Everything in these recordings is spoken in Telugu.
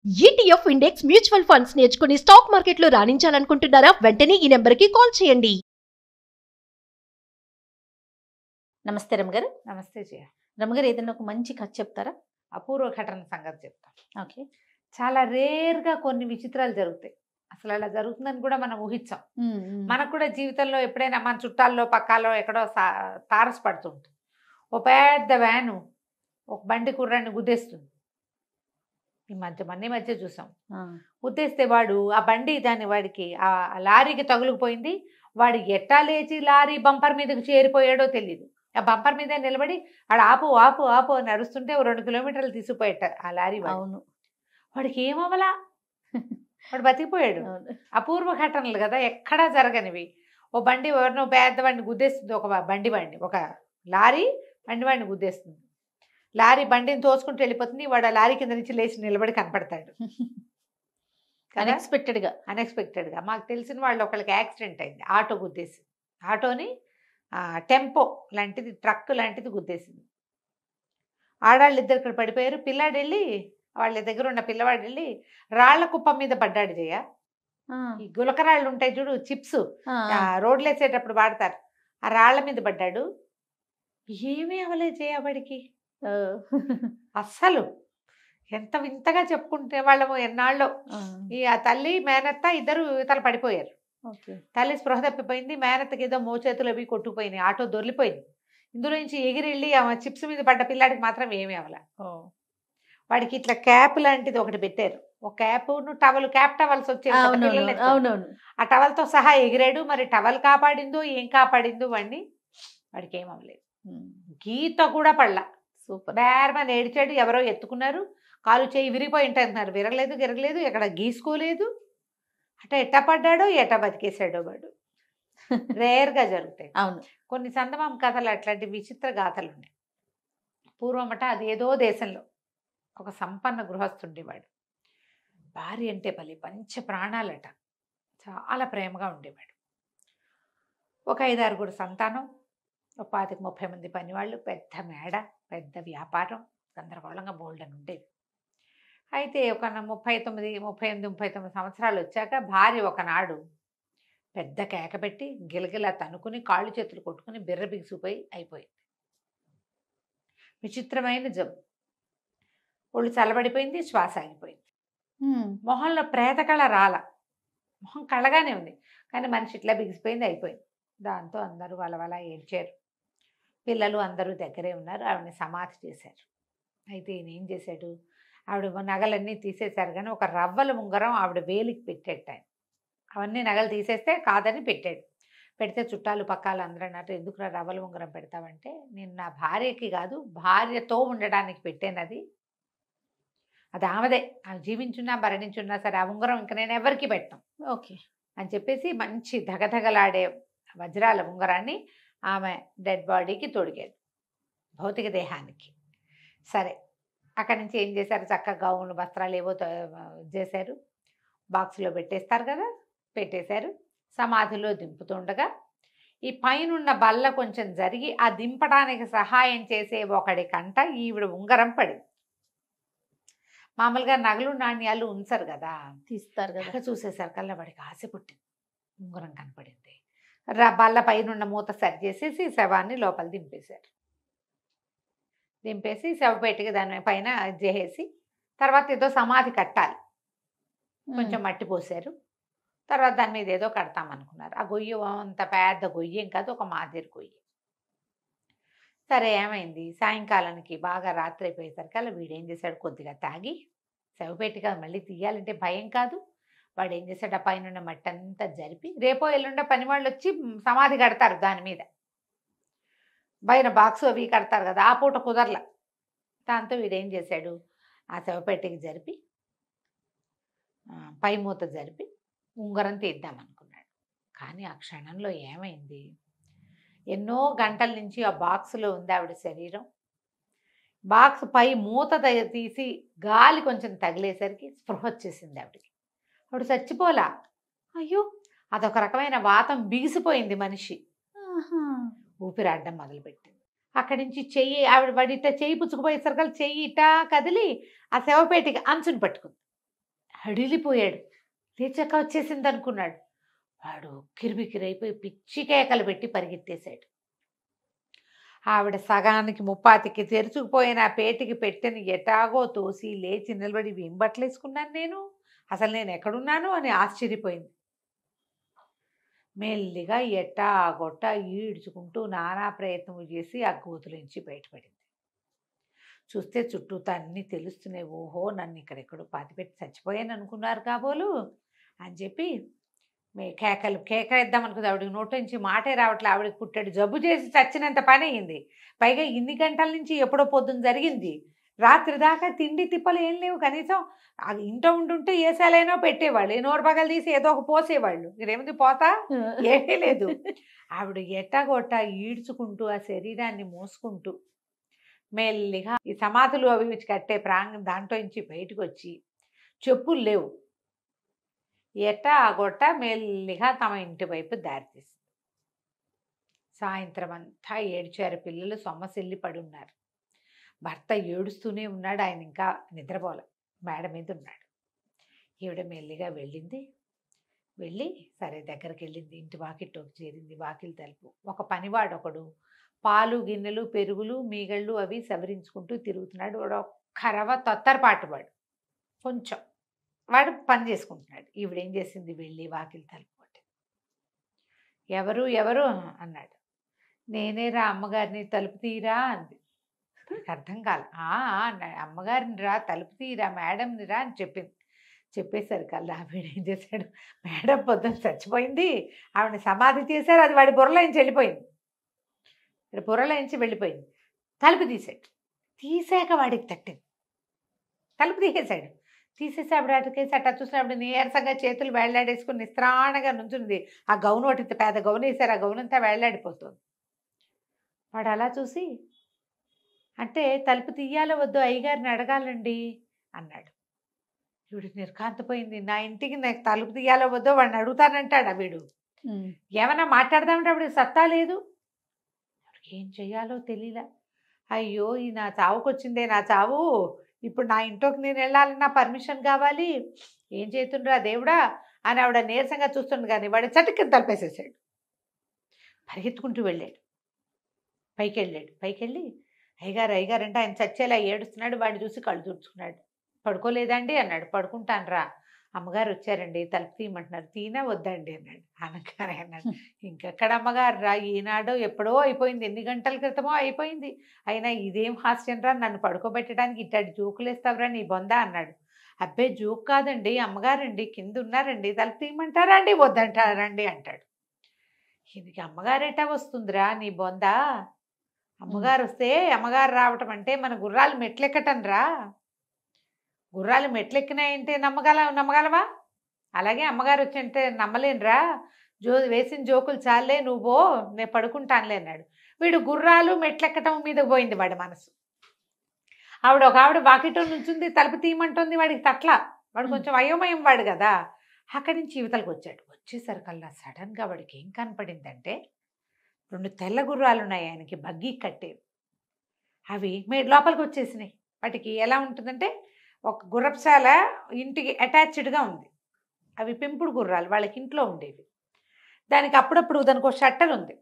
ETF ఇండెక్స్ మ్యూచువల్ ఫండ్స్ నేర్చుకుని స్టాక్ మార్కెట్లో రాణించాలనుకుంటున్నారా? వెంటనే ఈ నెంబర్కి కాల్ చేయండి. నమస్తే రమగారు. నమస్తే జయ. రమగారు, ఏదైనా ఒక మంచి కథ చెప్తారా? అపూర్వ ఘటన సంగతి చెప్తాం. ఓకే. చాలా రేర్గా కొన్ని విచిత్రాలు జరుగుతాయి. అసలు అలా జరుగుతుందని కూడా మనం ఊహించాం. మనకు కూడా జీవితంలో ఎప్పుడైనా మన చుట్టాల్లో పక్కాలో ఎక్కడో తారసపడుతుంటుంది. ఓ పెద్ద వ్యాను ఒక బండి కుర్రాన్ని గుద్దేస్తుంది. ఈ మధ్య చూసాం. గుద్దేస్తే వాడు ఆ బండి వాడికి ఆ లారీకి తగులుకుపోయింది. వాడు ఎట్టా లేచి లారీ బంపర్ మీదకి చేరిపోయాడో తెలియదు. ఆ బంపర్ మీద నిలబడి వాడు ఆపు ఆపు ఆపు అని అరుస్తుంటే 2 కిలోమీటర్లు తీసుకుపోయాట ఆ లారీ. అవును, వాడికి ఏమవలా, వాడు బతికిపోయాడు. అపూర్వ ఘటనలు కదా, ఎక్కడా జరగనివి. ఓ బండి ఎవరినో పెద్ద బండి గుద్దేస్తుంది. ఒక ఒక లారీ బండిని గుద్దేస్తుంది. లారీ బండిని తోసుకుంటూ వెళ్ళిపోతుంది. వాడు ఆ లారీ కింద నుంచి లేచి నిలబడి కనపడతాడు. అన్ఎక్స్పెక్టెడ్గా మాకు తెలిసిన వాళ్ళు ఒకళ్ళకి యాక్సిడెంట్ అయింది. ఆటో గుద్దేసి, ఆటోని టెంపో లాంటిది, ట్రక్ లాంటిది గుద్దేసింది. ఆడాళ్ళు ఇద్దరు ఇక్కడ పడిపోయారు. పిల్లాడు వెళ్ళి, వాళ్ళ దగ్గర ఉన్న పిల్లవాడు వెళ్ళి రాళ్ల కుప్ప మీద పడ్డాడు. జయ, ఈ గులకరాళ్ళు ఉంటాయి చూడు, చిప్స్, రోడ్లు వేసేటప్పుడు వాడతారు, ఆ రాళ్ల మీద పడ్డాడు. ఏమీ అవ్వలేదు జయ వాడికి. అస్సలు ఎంత వింతగా చెప్పుకుంటే వాళ్ళము ఎన్నాళ్ళు. ఆ తల్లి మేనత్త ఇద్దరు ఇతలు పడిపోయారు. తల్లి స్పృహ తప్పిపోయింది. మేనత్తకి ఏదో మోచేతులు అవి కొట్టుకుపోయినాయి. ఆటో దొర్లిపోయింది. ఇందులో నుంచి ఎగిరెళ్ళి ఆ చిప్స్ మీద పడ్డ పిల్లాడికి మాత్రం ఏమీ అవ్వలే. వాడికి ఇట్లా క్యాప్ లాంటిది ఒకటి పెట్టారు. ఒక క్యాప్ టవల్స్ వచ్చేది. ఆ టవల్తో సహా ఎగిరాడు. మరి టవల్ కాపాడిందో ఏం కాపాడిందో వాడికి ఏమవ్వలేదు. గీత కూడా పడలా. సూపర్. బేరమని ఏడిచాడు. ఎవరో ఎత్తుకున్నారు. కాలు చేయి విరిగిపోయి ఉంటున్నారు. విరగలేదు, ఎక్కడ గీసుకోలేదు. ఎట్టా పడ్డాడో ఎట్టా బతికేసాడో వాడు. రేర్గా జరుగుతాయి. అవును, కొన్ని చందమామ కథలు అట్లాంటి విచిత్ర గాథలు ఉన్నాయి. పూర్వమట అది ఏదో దేశంలో ఒక సంపన్న గృహస్థుండేవాడు. భార్య అంటే పంచ ప్రాణాలట. చాలా ప్రేమగా ఉండేవాడు. ఒక 5-6 సంతానం, ఒక 25-30 మంది పనివాళ్ళు, పెద్ద మేడ, పెద్ద వ్యాపారం, గందరగోళంగా బోల్డని ఉండేది. అయితే ఒక 38-39 సంవత్సరాలు వచ్చాక భార్య ఒకనాడు పెద్ద కేక పెట్టి గిలగిలా తనుకుని కాళ్ళు చేతులు కొట్టుకుని బిర్ర బిగిసిపోయి అయిపోయింది. విచిత్రమైన జబ్బు. ఒళ్ళు చల్లబడిపోయింది, శ్వాస ఆగిపోయింది. మొహంలో ప్రేతకళ రాల, మొహం కళ్ళగానే ఉంది, కానీ మనిషి ఇట్లా బిగిసిపోయింది, అయిపోయింది. దాంతో అందరూ వలవలా ఏడ్చారు. పిల్లలు అందరూ దగ్గరే ఉన్నారు. ఆవిడని సమాధి చేశారు. అయితే ఈయన ఏం చేశాడు, ఆవిడ నగలన్నీ తీసేశారు, కానీ ఒక రవ్వల ఉంగరం ఆవిడ వేలికి పెట్టేట. అవన్నీ నగలు తీసేస్తే కాదని పెట్టాడు. పెడితే చుట్టాలు పక్కాలు అందరూ అన్నట్టు, ఎందుకు రవ్వల ఉంగరం పెడతావంటే, నేను నా భార్యకి కాదు, భార్యతో ఉండడానికి పెట్టాను. అది ఆమెదే. ఆమె జీవించున్నా మరణించున్నా సరే ఆ ఉంగరం ఇంకా నేను ఎవరికి పెట్టాం. ఓకే అని చెప్పేసి మంచి ధగధగలాడే వజ్రాల ఉంగరాన్ని ఆమె డెడ్ బాడీకి తొడిగాడు, భౌతిక దేహానికి. సరే, అక్కడి నుంచి ఏం చేశారు, చక్కగా గౌన్లు వస్త్రాలు ఏవో చేశారు, బాక్స్లో పెట్టేస్తారు కదా, పెట్టేశారు. సమాధిలో దింపుతుండగా ఈ పైనున్న బల్ల కొంచెం జరిగి ఆ దింపడానికి సహాయం చేసే ఒకడి కంట ఈవిడ ఉంగరం పడింది. మామూలుగా నగలు నాణ్యాలు ఉంచారు కదా, తీస్తారు కదా, చూసేసరి కల్లా వాడికి ఆశ పుట్టింది. ఉంగరం కనపడింది. బల్ల పైనున్న మూత సరి చేసేసి శవాన్ని లోపల దింపేశారు. దింపేసి శవపేటకి దాని పైన చేసి, తర్వాత ఏదో సమాధి కట్టాలి, కొంచెం మట్టి పోసారు. తర్వాత దాని మీద ఏదో కడతామనుకున్నారు. ఆ గొయ్యి అంత పెద్ద గొయ్యి ఏం కాదు, ఒక మాదిరి గొయ్యి. సరే, ఏమైంది, సాయంకాలానికి బాగా రాత్రి అయిపోయేసరికి అలా వీడేం చేశాడు, కొద్దిగా తాగి, శవపేటగా మళ్ళీ తీయాలంటే భయం కాదు, వాడు ఏం చేశాడు, ఆ పైన మట్టి అంతా జరిపి, రేపో ఎల్లుండో పని వాళ్ళు వచ్చి సమాధి కడతారు, దాని మీద పైన బాక్స్ అవి కడతారు కదా, ఆ పూట కుదరల. దాంతో వీడేం చేశాడు, ఆ శవపేటకి జరిపి పై మూత జరిపి ఉంగరం తీద్దామనుకున్నాడు. కానీ ఆ క్షణంలో ఏమైంది, ఎన్నో గంటల నుంచి ఆ బాక్స్లో ఉంది ఆవిడ శరీరం. బాక్స్ పై మూత తీసి గాలి కొంచెం తగిలేసరికి స్పృహ వచ్చేసింది ఆవిడకి. ఆవిడ చచ్చిపోలా. అయ్యో, అదొక రకమైన వాతం బిగిసిపోయింది మనిషి. ఊపిరాడడం మొదలుపెట్టింది. అక్కడి నుంచి చెయ్యి, ఆవిడ వాడిట చెయ్యి పుచ్చుకుపోయేసరికి చెయ్యి ఇటా కదిలి ఆ శవపేటకి అంచుని పట్టుకుంది. హడిలిపోయాడు. లేచాక వచ్చేసింది అనుకున్నాడు. వాడు కిరిబికిరైపోయి పిచ్చి కేకలు పెట్టి పరిగెత్తేశాడు. ఆవిడ సగానికి ముప్పాతికి తెరుచుకుపోయిన ఆ పేటికి పెట్టెని ఎటాగో తోసి లేచి నిలబడి ఏం బట్టలు వేసుకున్నాను నేను, అసలు నేను ఎక్కడున్నాను అని ఆశ్చర్యపోయింది. మెల్లిగా ఎట్టా గొట్ట ఈడ్చుకుంటూ నానా ప్రయత్నం చేసి ఆ గోతులోంచి బయటపడింది. చూస్తే చుట్టూతా అన్నీ తెలుస్తున్నాయి. ఓహో, నన్ను ఇక్కడెక్కడో పాతిపెట్టి చచ్చిపోయాను అనుకున్నారు కాబోలు అని చెప్పి కేక ఇద్దాం అనుకుంది. ఆవిడకి నోటి నుంచి మాటే రావట్లే. ఆవిడకి పుట్టాడు జబ్బు చేసి చచ్చినంత పని అయింది. పైగా ఇన్ని గంటల నుంచి ఎప్పుడో పొద్దున్న జరిగింది. రాత్రి దాకా తిండి తిప్పలు ఏం లేవు. కనీసం ఇంట్లో ఉంటుంటే ఏసాలైనా పెట్టేవాళ్ళు, నోరు పగలు తీసి ఏదో ఒక పోసేవాళ్ళు. ఇదేమిది పోతా ఏమీ లేదు. ఆవిడ ఎట్టాగొట్టా ఈడ్చుకుంటూ ఆ శరీరాన్ని మోసుకుంటూ మెల్లిగా ఈ సమాధులు అవి కట్టే దాంట్లో నుంచి బయటకు వచ్చి, చెప్పులు లేవు, ఎట్టా గొట్ట మెల్లిగా తమ ఇంటి వైపు దారితీసింది. సాయంత్రం అంతా ఏడ్చారు పిల్లలు, సొమ్మసిల్లి పడి ఉన్నారు. భర్త ఏడుస్తూనే ఉన్నాడు. ఆయన ఇంకా నిద్రపోలే, మేడ మీద ఉన్నాడు. ఈవిడ మెల్లిగా వెళ్ళింది. వెళ్ళి సరే దగ్గరికి వెళ్ళింది. ఇంటి వాకిట్లోకి చేరింది. వాకిలి తలుపు. ఒక పనివాడు ఒకడు పాలు గిన్నెలు పెరుగులు మీగళ్ళు అవి సవరించుకుంటూ తిరుగుతున్నాడు. వాడు ఒక్క రవ తొత్తరపాటు వాడు, కొంచెం వాడు పని చేసుకుంటున్నాడు. ఈవిడేం చేసింది, వెళ్ళి వాకిలి తలుపు కొట్టింది. ఎవరు ఎవరు అన్నాడు. నేనేరా అమ్మగారిని, తలుపు తీరా అంది. అర్థం కాలే. అన్నాడు. అమ్మగారిని రా, తలుపు తీరా, మేడంని రా అని చెప్పింది. చెప్పేసరికల్లా వీడేం చేశాడు, మేడం పొద్దున్న చచ్చిపోయింది, ఆవిడని సమాధి చేశారు, అది వాడి బుర్రలోంచి వెళ్ళిపోయింది. బుర్రలోంచి వెళ్ళిపోయింది. తలుపు తీసాడు. తీసాక వాడికి తట్టింది. తలుపు తీసేశాడు. తీసేసి ఆవిడ అటుకేసి అట్లా చూసిన ఆవిడ నీరసంగా చేతులు వేళ్లాడేసుకుని నిస్త్రాణగా నుంచుంది. ఆ గౌను ఒకటి పెద్ద గౌను వేశారు. ఆ గౌనంతా వేళ్లాడిపోతుంది. వాడు అలా చూసి, అంటే తలుపు తీయాలో వద్దు, అయ్యగారిని అడగాలండి అన్నాడు. వీడు నిర్కాంతపోయింది. నా ఇంటికి నాకు తలుపు తీయాలో వద్దో వాడిని అడుగుతానంటాడా వీడు? ఏమన్నా మాట్లాడదామంటే ఆవిడ సత్తా లేదు. ఏం చెయ్యాలో తెలియలా. అయ్యో, ఈ నా చావుకు వచ్చిందే నా చావు, ఇప్పుడు నా ఇంట్లోకి నేను వెళ్ళాలన్నా పర్మిషన్ కావాలి, ఏం చేస్తుండ్రా దేవుడా అని ఆవిడ నీరసంగా చూస్తుంది. కానీ వాడు చటుక్కి తలపేసేసాడు. పరిగెత్తుకుంటూ వెళ్ళాడు. పైకి వెళ్ళాడు. పైకి వెళ్ళి అయ్యగారు అయ్యగారు అంటే ఆయన చచ్చేలా ఏడుస్తున్నాడు. వాడిని చూసి కళ్ళు తుడుచుకున్నాడు. పడుకోలేదండి అన్నాడు. పడుకుంటాను రా, అమ్మగారు వచ్చారండి, తలుపు తీయమంటున్నారు, తీనా వద్దండి అన్నాడు. అనగానే అన్నాడు, ఇంకెక్కడ అమ్మగారు రా, ఈనాడో ఎప్పుడో అయిపోయింది, ఎన్ని గంటల క్రితమో అయిపోయింది, అయినా ఇదేం హాస్యం రా, నన్ను పడుకోబెట్టడానికి ఇట్టడి జోకులేస్తావురా నీ బొందా అన్నాడు. అబ్బే జోక్ కాదండి, అమ్మగారండి కింద ఉన్నారండి, తలుపు తీయమంటారా అండి వద్దంటారండి అంటాడు. ఇది అమ్మగారు ఎట్టా వస్తుందిరా నీ బొందా, అమ్మగారు వస్తే అమ్మగారు రావటం అంటే మన గుర్రాలు మెట్లెక్కటం రా, గుర్రాలు మెట్లెక్కినాయంటే నమ్మగలవా, అలాగే అమ్మగారు వచ్చంటే నమ్మలేనురా, వేసిన జోకులు చాలే, నువ్వో నేను పడుకుంటానులే అన్నాడు. వీడు గుర్రాలు మెట్లెక్కటం మీద పోయింది వాడి మనసు. ఆవిడ వాకిట్లో నుంచుంది, తలుపు తీయమంటుంది, వాడికి తట్ల, వాడు కొంచెం అయోమయం వాడు కదా. అక్కడి నుంచి యువతలకు వచ్చాడు. వచ్చేసరికల్లా సడన్గా వాడికి ఏం కనపడిందంటే, 2 తెల్ల గుర్రాలు ఉన్నాయి ఆయనకి, బగ్గీ కట్టేవి. అవి లోపలికి వచ్చేసినాయి. వాటికి ఎలా ఉంటుందంటే, ఒక గుర్రపుశాల ఇంటికి అటాచ్డ్గా ఉంది. అవి పెంపుడు గుర్రాలు, వాళ్ళకి ఇంట్లో ఉండేవి. దానికి అప్పుడప్పుడు దానికి ఒక షట్టర్ ఉంది.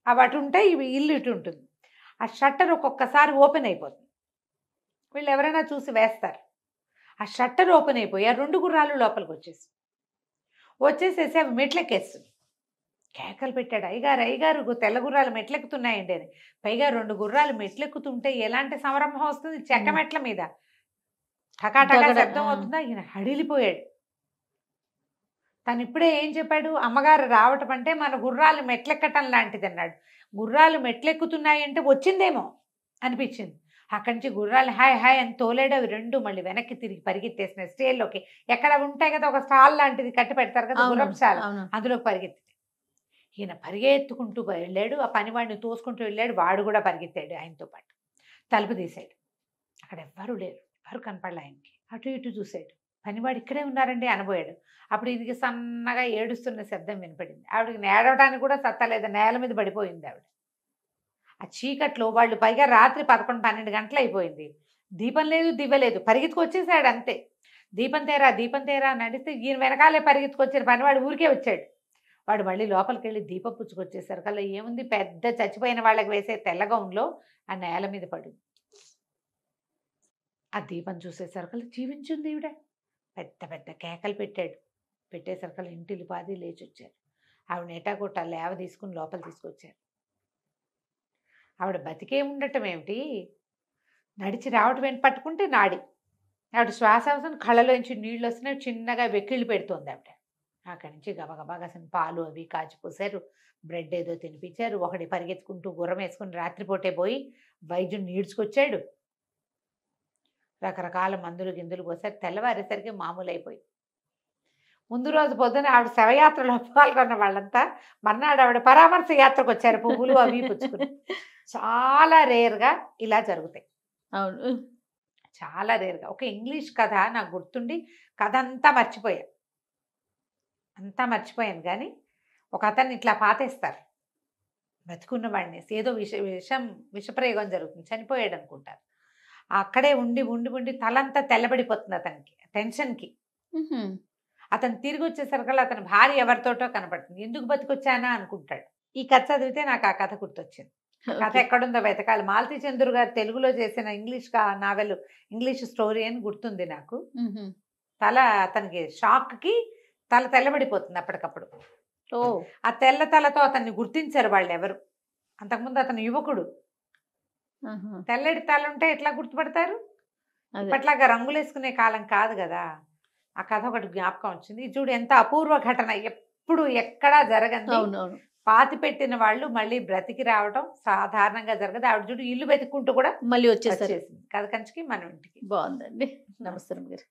అవి అటు ఉంటే ఇవి ఇల్లు ఇటు ఉంటుంది. ఆ షట్టర్ ఒక్కొక్కసారి ఓపెన్ అయిపోతుంది. వీళ్ళు ఎవరైనా చూసి వేస్తారు. ఆ షట్టర్ ఓపెన్ అయిపోయి ఆ 2 గుర్రాలు లోపలికి వచ్చేసేసి అవి మెట్లెక్కేస్తుంది. కేకలు పెట్టాడు, అయ్యగారు అయ్యగారు తెల్ల గుర్రాలు మెట్లెక్కుతున్నాయండి అని. పైగా 2 గుర్రాలు మెట్లెక్కుతుంటే ఎలాంటి సంరంభం వస్తుంది, చెక్క మెట్ల మీద టకాటకా శబ్దం అవుతుందా. ఈయన హడిలిపోయాడు. తను ఇప్పుడే ఏం చెప్పాడు, అమ్మగారు రావటం అంటే మన గుర్రాలు మెట్లెక్కటం లాంటిది అన్నాడు. గుర్రాలు మెట్లెక్కుతున్నాయి అంటే వచ్చిందేమో అనిపించింది. అక్కడి నుంచి గుర్రాలు హాయ్ హాయ్ అని తోలేడు. అవి 2 మళ్ళీ వెనక్కి తిరిగి పరిగెత్తేసినాయి స్టేల్లోకి. ఎక్కడ ఉంటాయి కదా ఒక స్టాల్ లాంటిది కట్టి పెడతారు కదా గుర్రపుశాల, అందులోకి పరిగెత్తి. ఈయన పరిగెత్తుకుంటూ వెళ్ళాడు. ఆ పనివాడిని తోసుకుంటూ వెళ్ళాడు. వాడు కూడా పరిగెత్తాడు ఆయనతో పాటు. తలుపు తీసాడు. అక్కడ ఎవ్వరూ లేరు, ఎవరు కనపడలే ఆయనకి. అటు ఇటు చూశాడు. పనివాడు ఇక్కడే ఉన్నారండి అనబోయాడు. అప్పుడు ఇది సన్నగా ఏడుస్తున్న శబ్దం వినపడింది. ఆవిడకి నేడవడానికి కూడా సత్తలేదు, నేల మీద పడిపోయింది ఆవిడ. ఆ చీకట్లో వాళ్ళు, పైగా రాత్రి 11-12 గంటలు అయిపోయింది, దీపం లేదు దివ్వలేదు, పరిగెత్తుకు వచ్చేసాడు అంతే. దీపం తేరా అని నడిస్తే ఈయన వెనకాలే పరిగెత్తుకొచ్చిన పనివాడు ఊరికే వచ్చాడు. వాడు మళ్ళీ లోపలికి వెళ్ళి దీపం పుచ్చుకొచ్చేసరికి అలా ఏముంది, పెద్ద చచ్చిపోయిన వాళ్ళకి వేసే తెల్ల గౌన్లో ఆ నేల మీద పడు. ఆ దీపం చూసేసరికల్లా జీవించింది ఈవిడ. పెద్ద పెద్ద కేకలు పెట్టాడు. పెట్టేసరికల్లా ఇంటిల్లి పాది లేచి వచ్చారు. ఆవిడ నేటాకొట్ట లేవ తీసుకుని లోపల తీసుకొచ్చారు. ఆవిడ బతికే ఉండటం ఏమిటి, నడిచి రావటం ఏంటి, పట్టుకుంటే నాడి. ఆవిడ శ్వాస అవసరం కళ్ళలోంచి నీళ్ళు వస్తున్నాయి, చిన్నగా వెక్కిళ్ళు పెడుతోంది ఆవిడ. అక్కడి నుంచి గబగబా కాసిన పాలు అవి కాచిపోసారు, బ్రెడ్ ఏదో తినిపించారు. ఒకటి పరిగెత్తుకుంటూ గుర్రం వేసుకుని రాత్రిపూటే పోయి వైద్యుని నీడ్చుకొచ్చాడు. రకరకాల మందులు గిందులు పోసారు. తెల్లవారేసరికి మామూలు అయిపోయి ముందు రోజు పొద్దున ఆవిడ శవయాత్రలో పాల్గొన్న వాళ్ళంతా మర్నాడు ఆవిడ పరామర్శ యాత్రకు వచ్చారు, పువ్వులు అవి పుచ్చుకుని. చాలా రేర్గా ఇలా జరుగుతాయి. అవును, చాలా రేర్గా. ఒక ఇంగ్లీష్ కథ నాకు గుర్తుండి కథ అంతా మర్చిపోయాను కానీ ఒక అతన్ని ఇట్లా పాతేస్తారు, బతుకున్న వాడిని. ఏదో విషప్రయోగం జరుగుతుంది, చనిపోయాడు అనుకుంటారు. అక్కడే ఉండి ఉండి ఉండి తలంతా తెల్లబడిపోతుంది అతనికి, టెన్షన్కి. అతను తిరిగి వచ్చేసరికల్లా అతని భార్య ఎవరితోటో కనపడుతుంది. ఎందుకు బతికొచ్చానా అనుకుంటాడు. ఈ కథ చదివితే నాకు ఆ కథ గుర్తొచ్చింది. కథ ఎక్కడుందో వెతకాలి. మాలతీ చంద్రు గారు తెలుగులో చేసిన ఇంగ్లీష్ నావెల్, ఇంగ్లీష్ స్టోరీ అని గుర్తుంది నాకు. తల అతనికి షాక్కి తల తెల్లబడిపోతుంది అప్పటికప్పుడు. ఆ తెల్ల తలతో అతన్ని గుర్తించారు వాళ్ళు ఎవరు. అంతకుముందు అతను యువకుడు. తెల్లటి తల ఉంటే ఎట్లా గుర్తుపడతారు? ఇప్పట్లాగా రంగులు వేసుకునే కాలం కాదు కదా. ఆ కథ ఒకటి జ్ఞాపకం వచ్చింది. చూడు ఎంత అపూర్వ ఘటన, ఎప్పుడు ఎక్కడా జరగంది. పాతి పెట్టిన వాళ్ళు మళ్ళీ బ్రతికి రావడం సాధారణంగా జరగదు. ఆవిడ చూడు ఇల్లు వెతుక్కుంటూ కూడా మళ్ళీ వచ్చేసింది కథ కంచికి మనం ఇంటికి. బాగుందండి. నమస్కారం గారు.